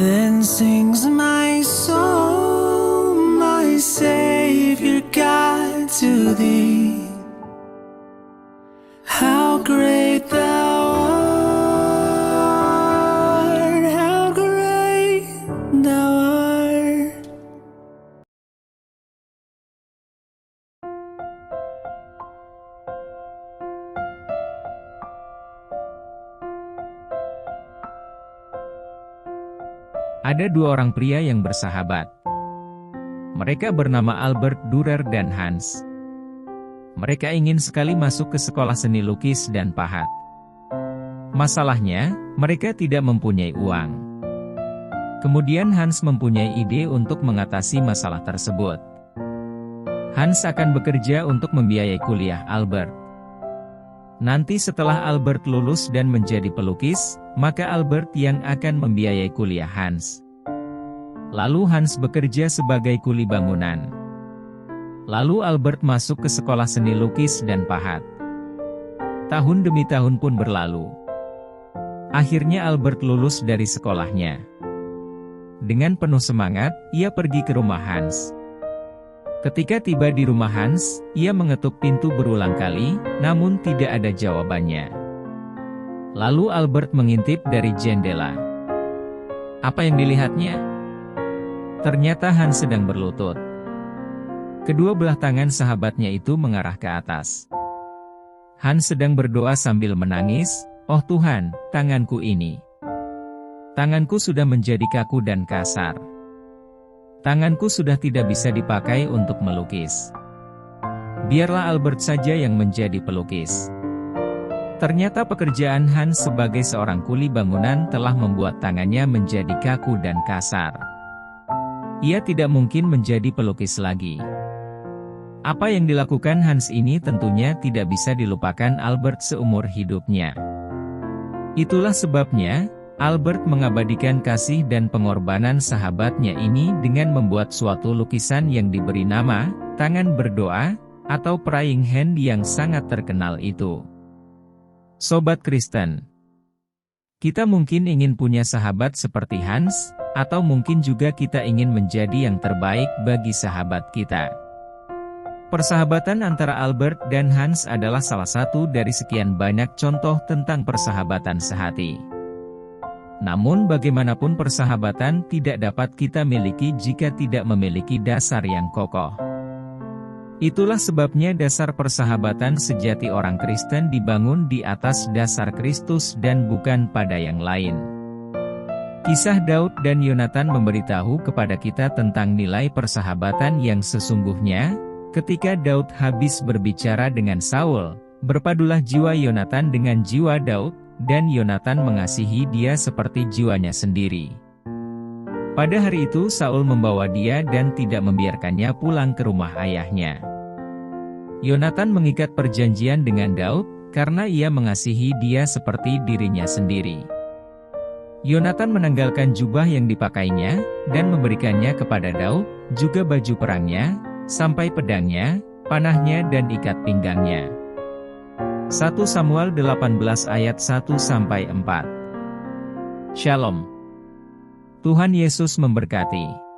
Then sings my soul, my Savior God, to thee. How great thou art, how great thou art. Ada dua orang pria yang bersahabat. Mereka bernama Albert Dürer dan Hans. Mereka ingin sekali masuk ke sekolah seni lukis dan pahat. Masalahnya, mereka tidak mempunyai uang. Kemudian Hans mempunyai ide untuk mengatasi masalah tersebut. Hans akan bekerja untuk membiayai kuliah Albert. Nanti setelah Albert lulus dan menjadi pelukis, maka Albert yang akan membiayai kuliah Hans. Lalu Hans bekerja sebagai kuli bangunan. Lalu Albert masuk ke sekolah seni lukis dan pahat. Tahun demi tahun pun berlalu. Akhirnya Albert lulus dari sekolahnya. Dengan penuh semangat, ia pergi ke rumah Hans. Ketika tiba di rumah Hans, ia mengetuk pintu berulang kali, namun tidak ada jawabannya. Lalu Albert mengintip dari jendela. Apa yang dilihatnya? Ternyata Hans sedang berlutut. Kedua belah tangan sahabatnya itu mengarah ke atas. Hans sedang berdoa sambil menangis, "Oh Tuhan, tanganku ini. Tanganku sudah menjadi kaku dan kasar. Tanganku sudah tidak bisa dipakai untuk melukis. Biarlah Albert saja yang menjadi pelukis." Ternyata pekerjaan Hans sebagai seorang kuli bangunan telah membuat tangannya menjadi kaku dan kasar. Ia tidak mungkin menjadi pelukis lagi. Apa yang dilakukan Hans ini tentunya tidak bisa dilupakan Albert seumur hidupnya. Itulah sebabnya, Albert mengabadikan kasih dan pengorbanan sahabatnya ini dengan membuat suatu lukisan yang diberi nama, Tangan Berdoa, atau Praying Hand yang sangat terkenal itu. Sobat Kristen, kita mungkin ingin punya sahabat seperti Hans, atau mungkin juga kita ingin menjadi yang terbaik bagi sahabat kita. Persahabatan antara Albert dan Hans adalah salah satu dari sekian banyak contoh tentang persahabatan sehati. Namun bagaimanapun persahabatan tidak dapat kita miliki jika tidak memiliki dasar yang kokoh. Itulah sebabnya dasar persahabatan sejati orang Kristen dibangun di atas dasar Kristus dan bukan pada yang lain. Kisah Daud dan Yonatan memberitahu kepada kita tentang nilai persahabatan yang sesungguhnya. Ketika Daud habis berbicara dengan Saul, berpadulah jiwa Yonatan dengan jiwa Daud, dan Yonatan mengasihi dia seperti jiwanya sendiri. Pada hari itu Saul membawa dia dan tidak membiarkannya pulang ke rumah ayahnya. Yonatan mengikat perjanjian dengan Daud, karena ia mengasihi dia seperti dirinya sendiri. Yonatan menanggalkan jubah yang dipakainya, dan memberikannya kepada Daud, juga baju perangnya, sampai pedangnya, panahnya dan ikat pinggangnya. 1 Samuel 18 ayat 1-4. Shalom. Tuhan Yesus memberkati.